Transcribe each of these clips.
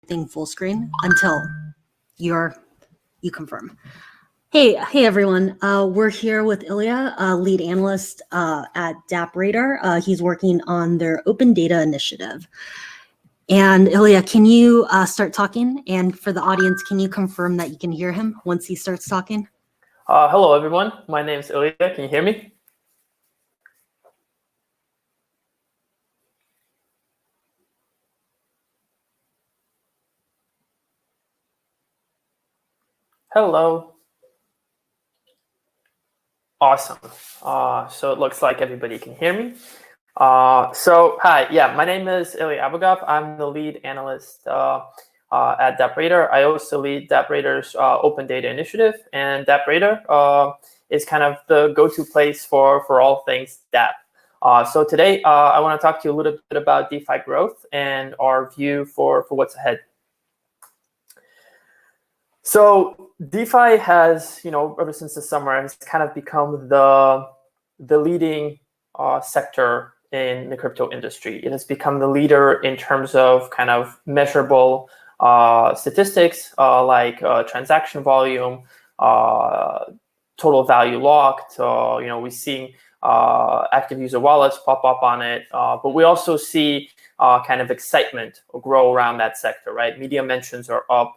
thing full screen until you confirm. Hey everyone. We're here with Ilya, lead analyst at DappRadar. He's working on their open data initiative. And Ilya, can you start talking? And for the audience, can you confirm that you can hear him once he starts talking? Hello everyone. My name is Ilya. Can you hear me? Hello. Awesome. So it looks like everybody can hear me. Hi, yeah, my name is Ilya Abugov. I'm the lead analyst at DappRadar. I also lead DappRadar's open data initiative, and DappRadar is kind of the go-to place for all things Dapp. So today, I want to talk to you a little bit about DeFi growth and our view for what's ahead. So DeFi has, ever since the summer, has kind of become the leading sector in the crypto industry. It has become the leader in terms of kind of measurable statistics like transaction volume, total value locked. We're seeing active user wallets pop up on it, but we also see kind of excitement grow around that sector, right? Media mentions are up.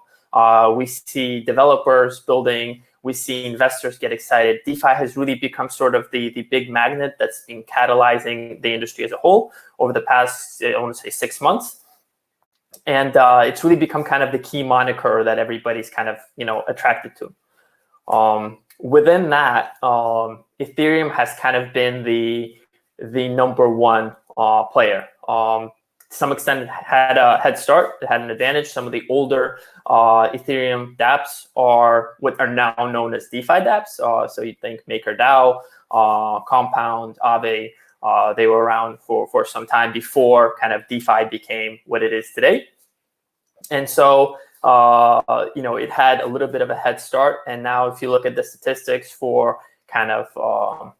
We see developers building, we see investors get excited. DeFi has really become sort of the big magnet that's been catalyzing the industry as a whole over the past, I want to say 6 months. And it's really become kind of the key moniker that everybody's kind of, attracted to. Within that, Ethereum has kind of been the number one player. To some extent, it had a head start. It had an advantage. Some of the older Ethereum dApps are what are now known as DeFi dApps. So you think MakerDAO, Compound, Aave, they were around for some time before kind of DeFi became what it is today. And so, it had a little bit of a head start. And now if you look at the statistics for kind of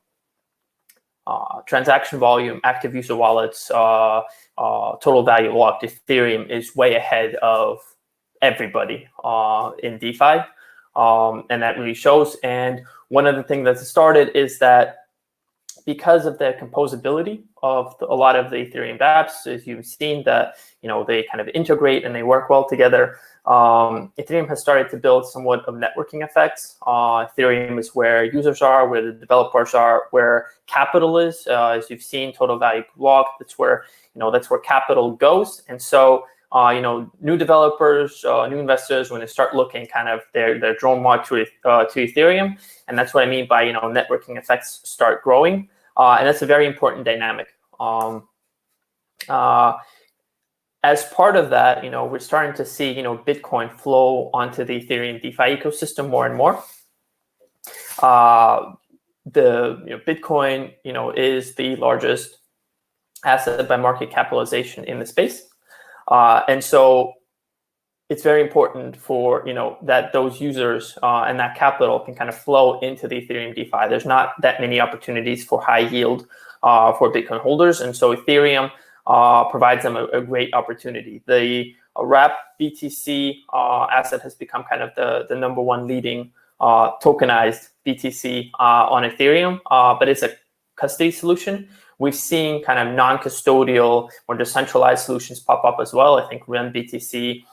transaction volume, active user wallets, total value locked, Ethereum is way ahead of everybody in DeFi. And that really shows. And one of the things that's started is that because of the composability of a lot of the Ethereum dApps, as you've seen that, they kind of integrate and they work well together. Ethereum has started to build somewhat of networking effects. Ethereum is where users are, where the developers are, where capital is. As you've seen, total value locked. That's where capital goes. And so, new developers, new investors, when they start looking, kind of they're drawn more to Ethereum, and that's what I mean by networking effects start growing, and that's a very important dynamic. As part of that, we're starting to see, Bitcoin flow onto the Ethereum DeFi ecosystem more and more. Bitcoin, is the largest asset by market capitalization in the space, and so it's very important for that those users and that capital can kind of flow into the Ethereum DeFi. There's not that many opportunities for high yield for Bitcoin holders, and so Ethereum provides them a great opportunity. The wrap BTC asset has become kind of the number one leading tokenized BTC on Ethereum, but it's a custody solution. We've seen kind of non-custodial or decentralized solutions pop up as well. I think Ren BTC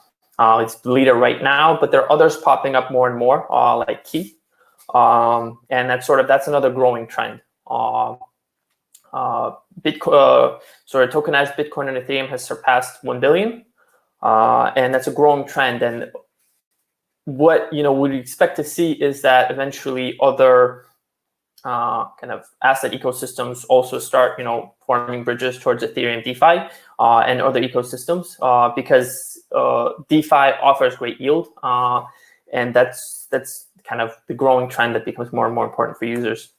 is the leader right now, but there are others popping up more and more, like Key, and that's another growing trend. Tokenized Bitcoin and Ethereum has surpassed 1 billion, and that's a growing trend. And what we'd expect to see is that eventually other kind of asset ecosystems also start forming bridges towards Ethereum DeFi and other ecosystems, because DeFi offers great yield, and that's kind of the growing trend that becomes more and more important for users.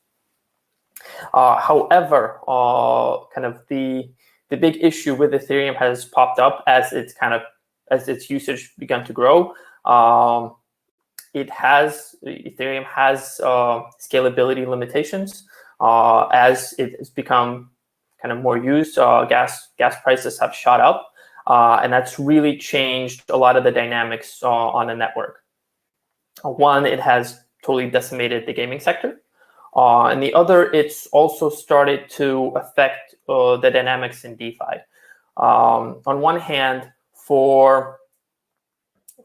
However, kind of the big issue with Ethereum has popped up as its usage begun to grow. Ethereum has scalability limitations as it has become kind of more used. Gas prices have shot up, and that's really changed a lot of the dynamics on the network. One, it has totally decimated the gaming sector. And the other, it's also started to affect the dynamics in DeFi. On one hand, for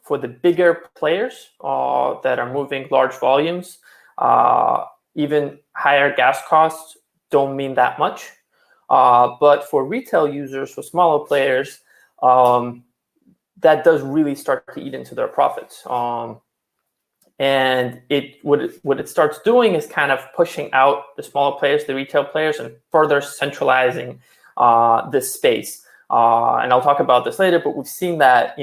the bigger players that are moving large volumes, even higher gas costs don't mean that much. But for retail users, for smaller players, that does really start to eat into their profits. And what it starts doing is kind of pushing out the smaller players, the retail players, and further centralizing this space. And I'll talk about this later, but we've seen that,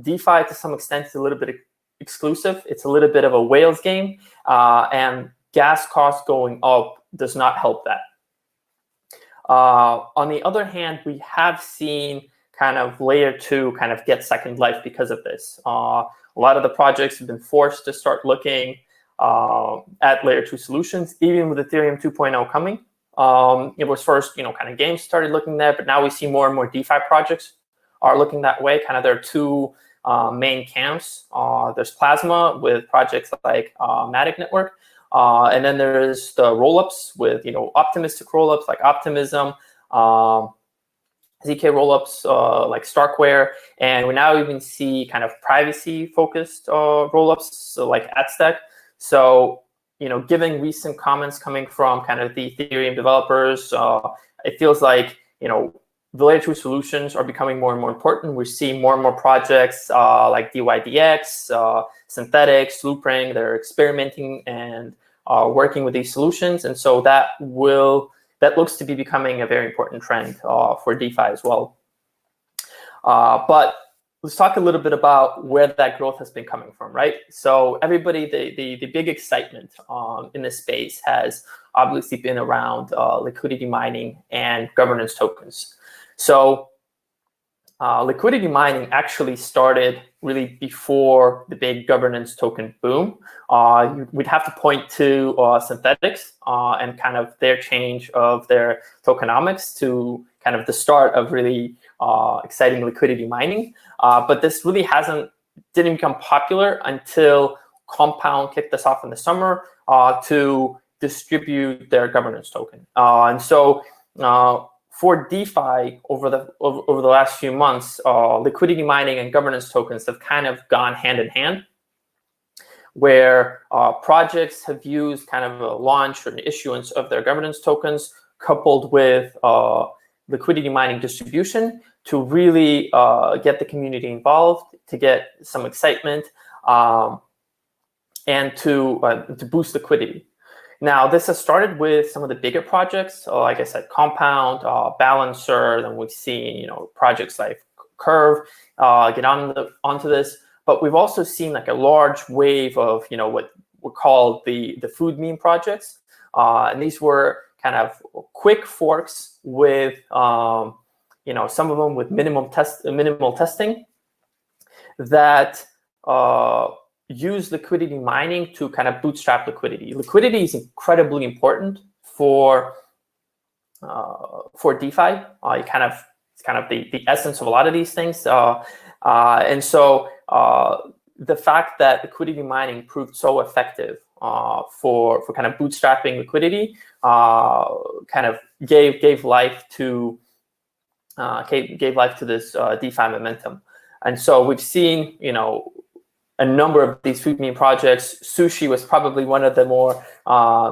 DeFi to some extent is a little bit exclusive. It's a little bit of a whales game, and gas costs going up does not help that. On the other hand, we have seen kind of layer 2 kind of get second life because of this. A lot of the projects have been forced to start looking at layer 2 solutions, even with Ethereum 2.0 coming. It was first, kind of games started looking there, but now we see more and more DeFi projects are looking that way. Kind of there are two main camps. There's Plasma with projects like Matic Network, and then there's the rollups with optimistic rollups like Optimism, ZK rollups like Starkware, and we now even see kind of privacy-focused rollups, so like AdStack. So, given recent comments coming from kind of the Ethereum developers, it feels like, the layer 2 solutions are becoming more and more important. We're seeing more and more projects like DYDX, Synthetics, Loopring. They're experimenting and working with these solutions, and so that looks to be becoming a very important trend for DeFi as well. But let's talk a little bit about where that growth has been coming from, right? So everybody, the big excitement in this space has obviously been around liquidity mining and governance tokens. So liquidity mining actually started really before the big governance token boom. We'd have to point to Synthetics and kind of their change of their tokenomics to kind of the start of really exciting liquidity mining. But this really didn't become popular until Compound kicked us off in the summer to distribute their governance token. And so for DeFi over the last few months, liquidity mining and governance tokens have kind of gone hand in hand, where projects have used kind of a launch or an issuance of their governance tokens coupled with liquidity mining distribution to really get the community involved, to get some excitement, and to boost liquidity. Now, this has started with some of the bigger projects, like I said, Compound, Balancer, then we've seen projects like Curve get onto this, but we've also seen like a large wave of what were called the food meme projects, and these were kind of quick forks with some of them with minimal testing that use liquidity mining to kind of bootstrap liquidity. Liquidity is incredibly important for DeFi. It's kind of the essence of a lot of these things. And so the fact that liquidity mining proved so effective for kind of bootstrapping liquidity kind of gave life to this DeFi momentum. And so we've seen a number of these food meme projects. Sushi was probably one of the more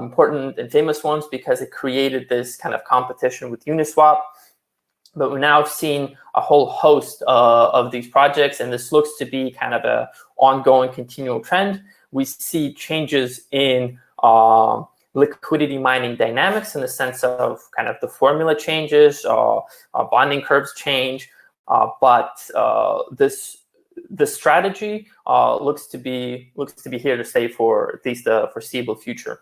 important and famous ones because it created this kind of competition with Uniswap. But we've now seen a whole host of these projects, and this looks to be kind of an ongoing, continual trend. We see changes in liquidity mining dynamics in the sense of kind of the formula changes, bonding curves change, but the strategy looks to be here to stay for at least the foreseeable future.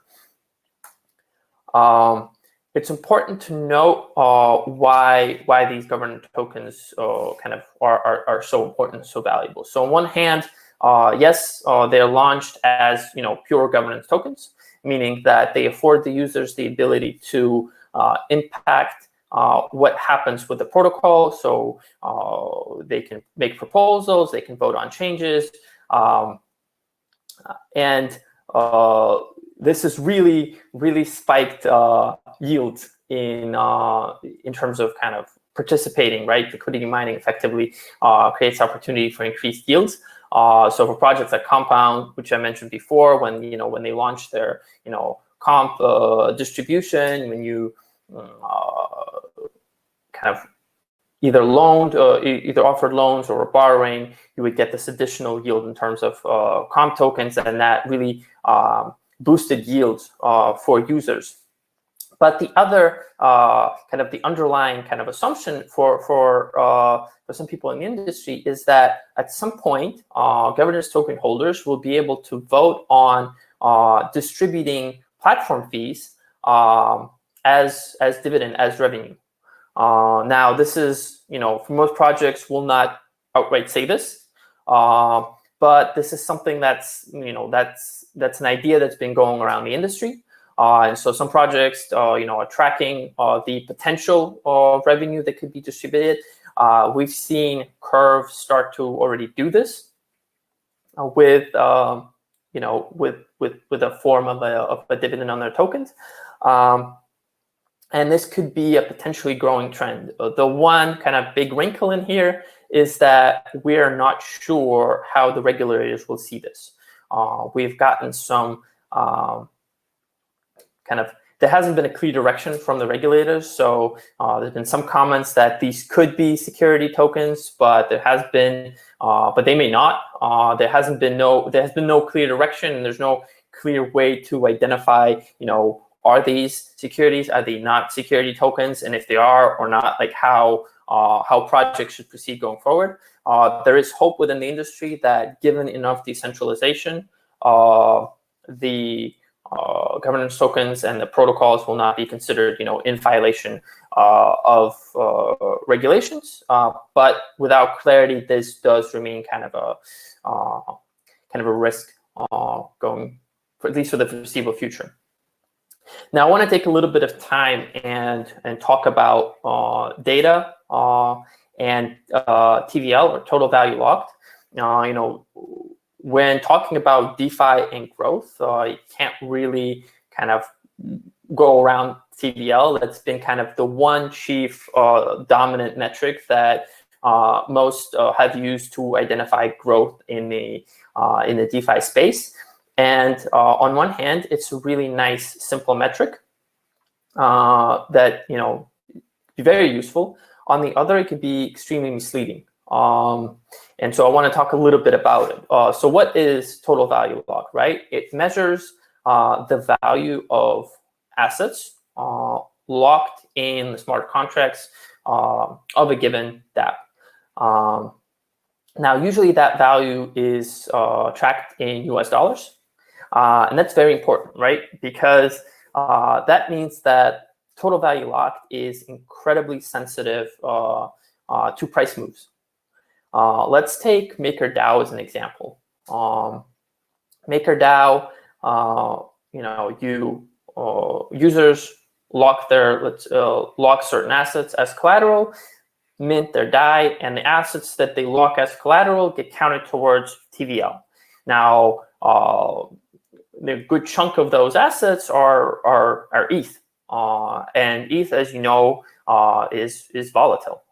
It's important to note why these governance tokens kind of are so important, so valuable. So on one hand, yes, they're launched as pure governance tokens, meaning that they afford the users the ability to impact what happens with the protocol. So they can make proposals, they can vote on changes, and this has really spiked yields in terms of kind of participating, right? Liquidity mining effectively creates opportunity for increased yields. So for projects like Compound, which I mentioned before, when they launch their comp distribution, when you kind of either offered loans or borrowing, you would get this additional yield in terms of comp tokens, and that really boosted yields for users. But the other kind of the underlying kind of assumption for some people in the industry is that at some point, governance token holders will be able to vote on distributing platform fees as dividend, as revenue. Now, this is, for most projects will not outright say this, but this is something that's an idea that's been going around the industry. And so some projects, are tracking the potential of revenue that could be distributed. We've seen Curve start to already do this with a form of a dividend on their tokens. And this could be a potentially growing trend. The one kind of big wrinkle in here is that we're not sure how the regulators will see this. We've gotten some there hasn't been a clear direction from the regulators. So there's been some comments that these could be security tokens, but there has been, but they may not. There has been no clear direction, and there's no clear way to identify, are these securities? Are they not security tokens? And if they are or not, like how projects should proceed going forward. There is hope within the industry that given enough decentralization, the governance tokens and the protocols will not be considered, in violation of regulations. But without clarity, this does remain kind of a risk going, at least for the foreseeable future. Now, I want to take a little bit of time and talk about data and TVL, or total value locked. When talking about DeFi and growth, you can't really kind of go around TVL. That's been kind of the one chief dominant metric that most have used to identify growth in the DeFi space. And on one hand, it's a really nice, simple metric that be very useful. On the other, it could be extremely misleading. And so I want to talk a little bit about it. So what is total value locked, right? It measures the value of assets locked in the smart contracts of a given dApp. Now, usually that value is tracked in US dollars. And that's very important, right? Because that means that total value locked is incredibly sensitive to price moves. Let's take MakerDAO as an example. MakerDAO, users lock lock certain assets as collateral, mint their DAI, and the assets that they lock as collateral get counted towards TVL. Now, the good chunk of those assets are ETH, and ETH, as you know, is volatile.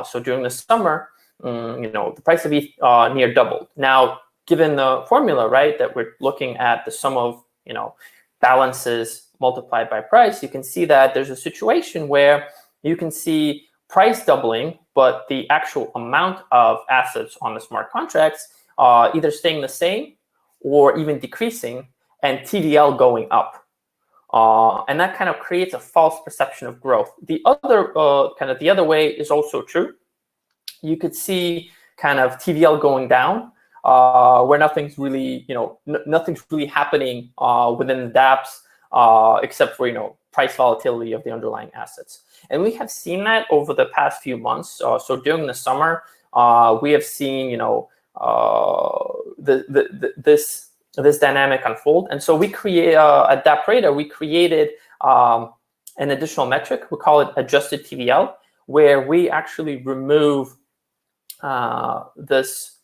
So during the summer, the price of ETH near doubled. Now, given the formula, right, that we're looking at the sum of balances multiplied by price, you can see that there's a situation where you can see price doubling, but the actual amount of assets on the smart contracts either staying the same or even decreasing, and TVL going up. And that kind of creates a false perception of growth. The other the other way is also true. You could see kind of TVL going down, where nothing's really, nothing's really happening within the dApps except for price volatility of the underlying assets. And we have seen that over the past few months. So during the summer, we have seen this dynamic unfold. And so we create at DappRadar, we created an additional metric. We call it adjusted TVL, where we actually remove this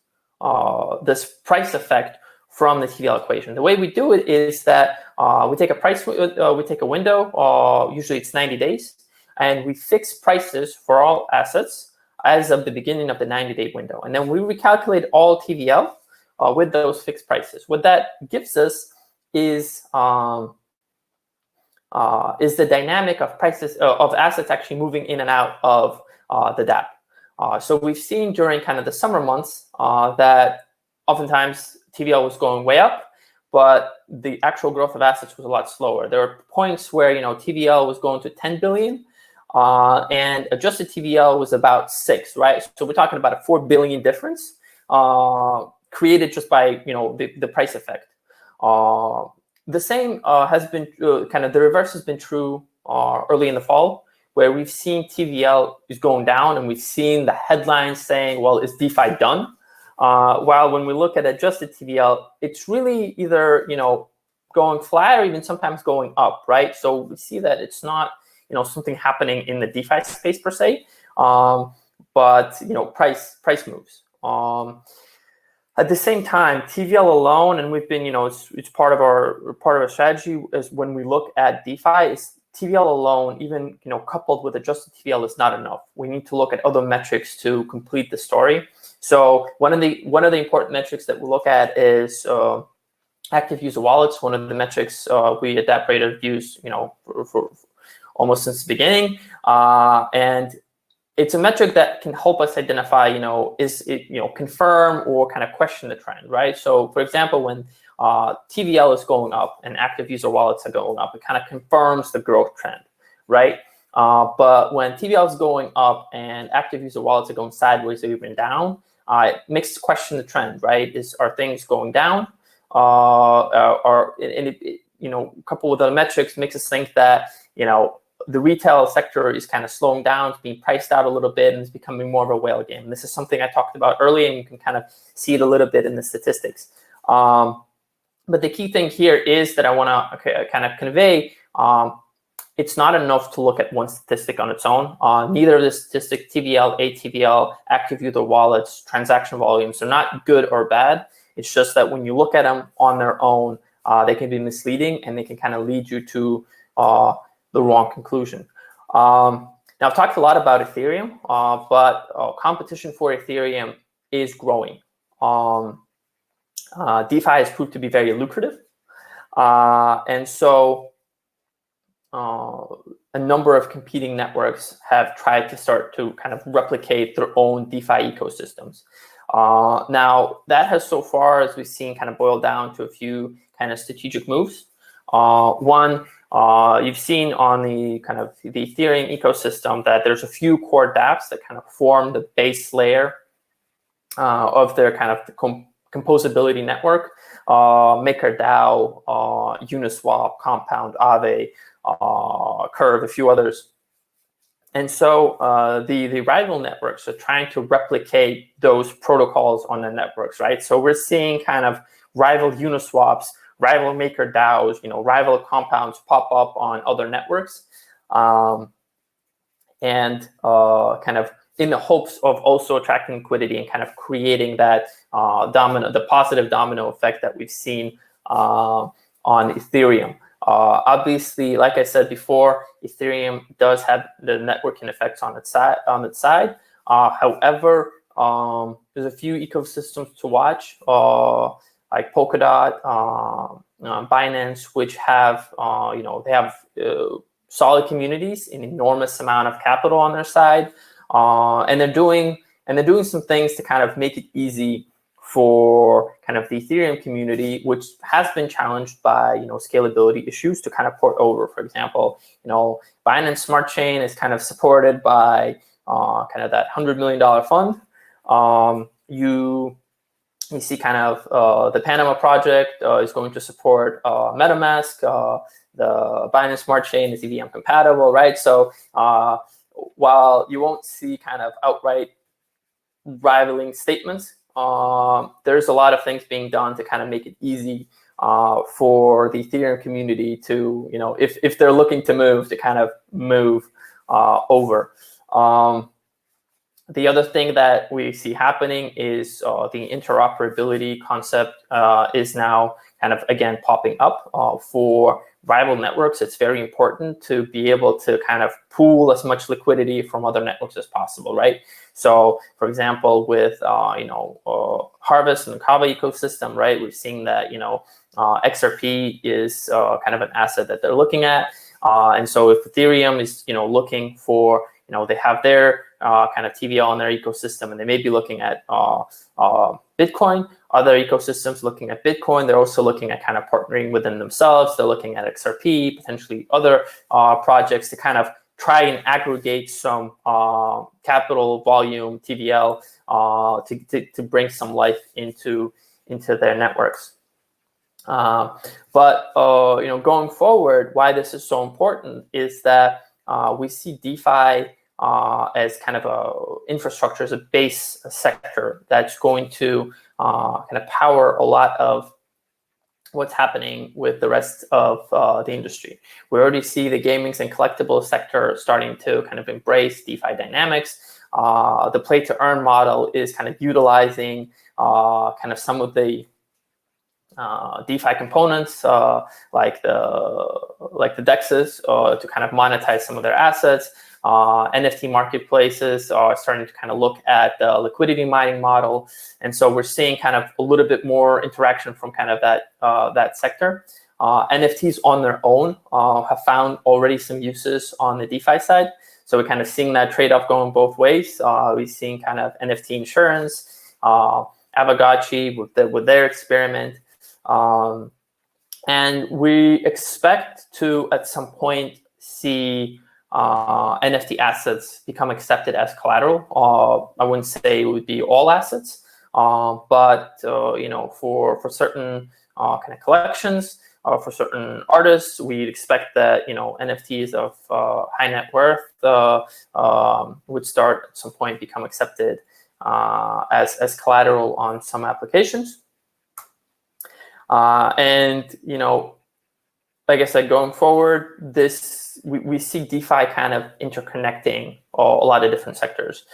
price effect from the TVL equation. The way we do it is that we take a window, usually it's 90 days, and we fix prices for all assets as of the beginning of the 90-day window. And then we recalculate all TVL with those fixed prices. What that gives us is the dynamic of prices of assets actually moving in and out of the DApp. So we've seen during kind of the summer months that oftentimes TVL was going way up, but the actual growth of assets was a lot slower. There were points where TVL was going to 10 billion, and adjusted TVL was about 6, right? So we're talking about a 4 billion difference created just by the price effect. The same has been kind of the reverse has been true early in the fall, where we've seen TVL is going down, and we've seen the headlines saying, well, is DeFi done? While when we look at adjusted TVL, it's really either going flat or even sometimes going up, right? So we see that it's not something happening in the DeFi space per se, but price moves. At the same time, TVL alone, and we've been it's part of our strategy is when we look at DeFi is TVL alone, even coupled with adjusted TVL, is not enough. We need to look at other metrics to complete the story. So one of the important metrics that we look at is active user wallets. One of the metrics we at DappRadar use for almost since the beginning, and it's a metric that can help us identify is it confirm or kind of question the trend, right? So for example, when TVL is going up and active user wallets are going up, it kind of confirms the growth trend, right? But when TVL is going up and active user wallets are going sideways or even down, it makes us question the trend, right? Are things going down? Coupled with other metrics, makes us think that the retail sector is kind of slowing down, it's being priced out a little bit, and it's becoming more of a whale game. And this is something I talked about earlier, and you can kind of see it a little bit in the statistics. But the key thing here is that I want to kind of convey, it's not enough to look at one statistic on its own. Neither of the statistic, TVL, ATVL, active user wallets, transaction volumes, are not good or bad. It's just that when you look at them on their own, they can be misleading, and they can kind of lead you to the wrong conclusion. Now, I've talked a lot about Ethereum, but competition for Ethereum is growing. DeFi has proved to be very lucrative. And so a number of competing networks have tried to start to kind of replicate their own DeFi ecosystems. Now, that has so far, as we've seen, kind of boiled down to a few kind of strategic moves. One, you've seen on the kind of the Ethereum ecosystem that there's a few core dApps that kind of form the base layer of their kind of composability network. MakerDAO, Uniswap, Compound, Aave, Curve, a few others. And so the rival networks are trying to replicate those protocols on the networks, right? So we're seeing kind of rival Uniswaps, rival MakerDAOs, rival compounds pop up on other networks, and kind of in the hopes of also attracting liquidity and kind of creating that the positive domino effect that we've seen on Ethereum. Obviously, like I said before, Ethereum does have the networking effects on its side. However, there's a few ecosystems to watch, like Polkadot, Binance, which have they have solid communities, an enormous amount of capital on their side, and they're doing some things to kind of make it easy for kind of the Ethereum community, which has been challenged by scalability issues, to kind of port over. For example, Binance Smart Chain is kind of supported by kind of that $100 million fund. You see kind of the Panama project is going to support MetaMask. The Binance Smart Chain is EVM compatible, right? So while you won't see kind of outright rivaling statements, there's a lot of things being done to kind of make it easy for the Ethereum community to, if they're looking to move, to kind of move over. The other thing that we see happening is the interoperability concept is now kind of, again, popping up for rival networks. It's very important to be able to kind of pool as much liquidity from other networks as possible, right? So, for example, with Harvest and the Kava ecosystem, right, we've seen that XRP is kind of an asset that they're looking at, and so if Ethereum is looking for, they have their kind of TVL in their ecosystem, and they may be looking at Bitcoin. Other ecosystems looking at Bitcoin. They're also looking at kind of partnering within themselves. They're looking at XRP, potentially other projects to kind of try and aggregate some capital volume TVL to bring some life into their networks. But going forward, why this is so important is that we see DeFi as kind of a infrastructure, as a base sector that's going to kind of power a lot of what's happening with the rest of the industry. We already see the gamings and collectibles sector starting to kind of embrace DeFi dynamics. The play to earn model is kind of utilizing kind of some of the DeFi components like the DEXs to kind of monetize some of their assets. NFT marketplaces are starting to kind of look at the liquidity mining model, and so we're seeing kind of a little bit more interaction from kind of that sector. NFTs on their own have found already some uses on the DeFi side, so we're kind of seeing that trade-off going both ways. We've seen kind of NFT insurance, Avagachi with their experiment. And we expect to, at some point, see NFT assets become accepted as collateral. I wouldn't say it would be all assets, but for certain kind of collections, for certain artists, we'd expect that NFTs of high net worth would start at some point become accepted as collateral on some applications. And like I said, going forward, we see DeFi kind of interconnecting a lot of different sectors.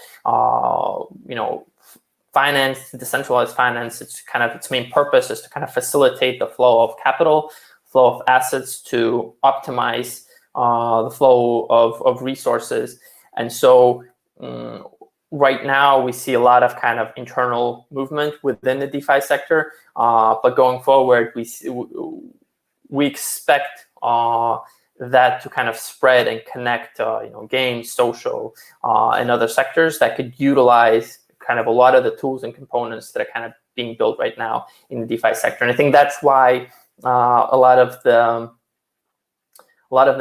Finance, decentralized finance, its main purpose is to kind of facilitate the flow of capital, flow of assets, to optimize the flow of resources. And so right now we see a lot of kind of internal movement within the DeFi sector, but going forward, we expect that to kind of spread and connect, games, social, and other sectors that could utilize kind of a lot of the tools and components that are kind of being built right now in the DeFi sector. And I think that's why a lot of the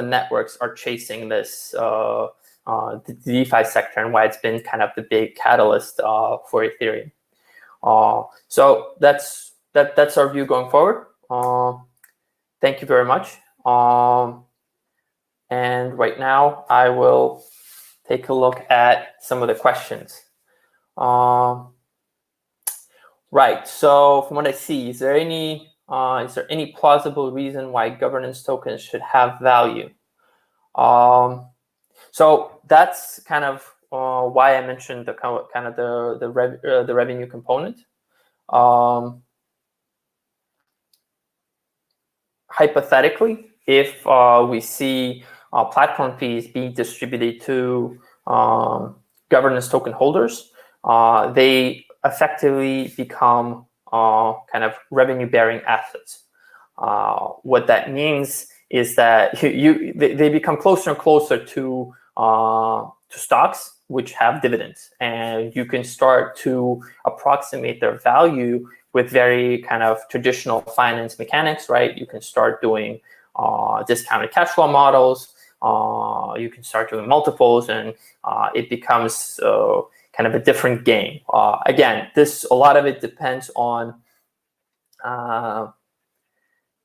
networks are chasing this the DeFi sector, and why it's been kind of the big catalyst for Ethereum. So that's our view going forward. Thank you very much. And right now, I will take a look at some of the questions. Right. So from what I see, is there any plausible reason why governance tokens should have value? So that's kind of why I mentioned the revenue component. Hypothetically, if we see platform fees being distributed to governance token holders, they effectively become kind of revenue-bearing assets. What that means is that they become closer and closer to stocks which have dividends, and you can start to approximate their value with very kind of traditional finance mechanics, right? You can start doing discounted cash flow models. You can start doing multiples, and it becomes kind of a different game. Again, a lot of it depends on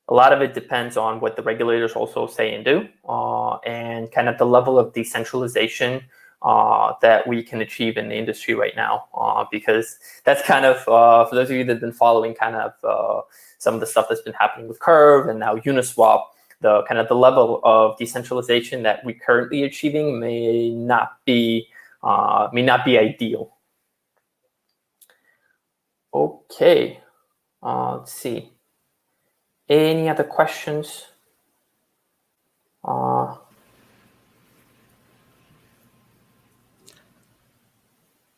what the regulators also say and do, and kind of the level of decentralization that we can achieve in the industry right now, because that's kind of, for those of you that have been following kind of some of the stuff that's been happening with Curve and now Uniswap, the kind of the level of decentralization that we're currently achieving may not be ideal. Okay, let's see. Any other questions?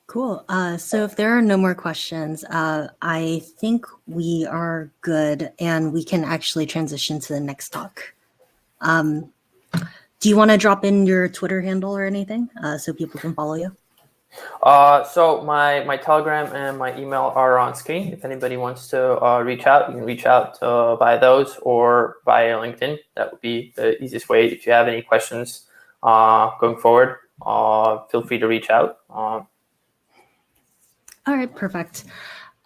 Cool. So if there are no more questions, I think we are good and we can actually transition to the next talk. Do you want to drop in your Twitter handle or anything so people can follow you? So my Telegram and my email are on screen. If anybody wants to reach out, you can reach out via those or via LinkedIn. That would be the easiest way. If you have any questions going forward, feel free to reach out. All right, perfect.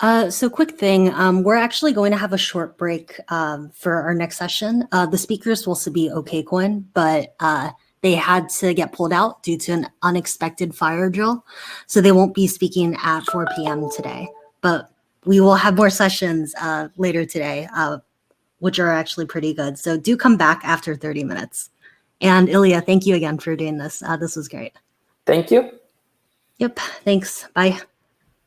So quick thing, we're actually going to have a short break for our next session. The speakers will also be OKCoin, but they had to get pulled out due to an unexpected fire drill. So they won't be speaking at 4 p.m. today, but we will have more sessions later today, which are actually pretty good. So do come back after 30 minutes. And Ilya, thank you again for doing this. This was great. Thank you. Yep, thanks. Bye.